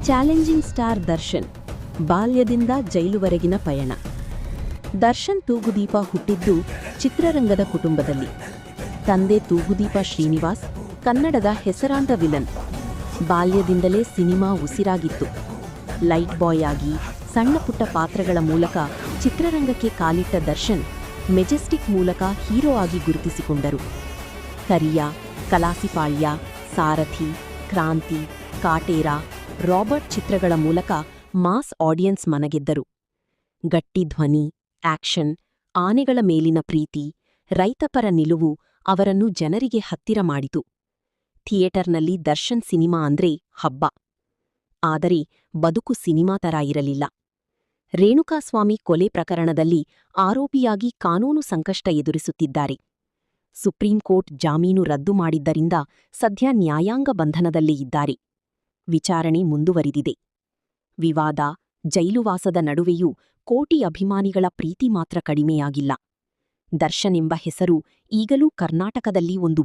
Challenging star Darshan ಬಾಲ್ಯದಿಂದ ಜೈಲುವರೆಗಿನ ಪಯಣ. ದರ್ಶನ್ ತೂಗುದೀಪ ಹುಟ್ಟಿದ್ದು ಚಿತ್ರರಂಗದ ಕುಟುಂಬದಲ್ಲಿ. ತಂದೆ ತೂಗುದೀಪ ಶ್ರೀನಿವಾಸ್ ಕನ್ನಡದ ಹೆಸರಾಂತ ವಿಲನ್. ಬಾಲ್ಯದಿಂದಲೇ ಸಿನಿಮಾ ಉಸಿರಾಗಿತ್ತು. ಲೈಟ್ ಬಾಯ್ ಆಗಿ ಸಣ್ಣಪುಟ್ಟ ಪಾತ್ರಗಳ ಮೂಲಕ ಚಿತ್ರರಂಗಕ್ಕೆ ಕಾಲಿಟ್ಟ ದರ್ಶನ್ ಮೆಜೆಸ್ಟಿಕ್ ಮೂಲಕ ಹೀರೋ ಆಗಿ ಗುರುತಿಸಿಕೊಂಡರು. ಕರಿಯ, ಕಲಾಸಿಪಾಳ್ಯ, ಸಾರಥಿ, ಕ್ರಾಂತಿ, ಕಾಟೇರ, ರಾಬರ್ಟ್ ಚಿತ್ರಗಳ ಮೂಲಕ ಮಾಸ್ ಆಡಿಯನ್ಸ್ ಮನಗೆದ್ದರು. ಗಟ್ಟಿ ಧ್ವನಿ, ಆಕ್ಷನ್, ಆನೆಗಳ ಮೇಲಿನ ಪ್ರೀತಿ, ರೈತಪರ ನಿಲುವು ಅವರನ್ನು ಜನರಿಗೆ ಹತ್ತಿರ ಮಾಡಿತು. ಥಿಯೇಟರ್ನಲ್ಲಿ ದರ್ಶನ್ ಸಿನಿಮಾ ಅಂದ್ರೆ ಹಬ್ಬ. ಆದರೆ ಬದುಕು ಸಿನಿಮಾ ತರ ಇರಲಿಲ್ಲ. ರೇಣುಕಾಸ್ವಾಮಿ ಕೊಲೆ ಪ್ರಕರಣದಲ್ಲಿ ಆರೋಪಿಯಾಗಿ ಕಾನೂನು ಸಂಕಷ್ಟ ಎದುರಿಸುತ್ತಿದ್ದಾರೆ. ಸುಪ್ರೀಂ ಕೋರ್ಟ್ ಜಾಮೀನು ರದ್ದು ಮಾಡಿದ್ದರಿಂದ ಸದ್ಯ ನ್ಯಾಯಾಂಗ ಬಂಧನದಲ್ಲಿ ಇದ್ದಾರೆ. ವಿಚಾರಣೆ ಮುಂದುವರಿದಿದೆ. ವಿವಾದ, ಜೈಲುವಾಸದ ನಡುವೆಯೂ ಕೋಟಿ ಅಭಿಮಾನಿಗಳ ಪ್ರೀತಿ ಮಾತ್ರ ಕಡಿಮೆಯಾಗಿಲ್ಲ. ದರ್ಶನ್ ಎಂಬ ಹೆಸರು ಈಗಲೂ ಕರ್ನಾಟಕದಲ್ಲಿ ಒಂದು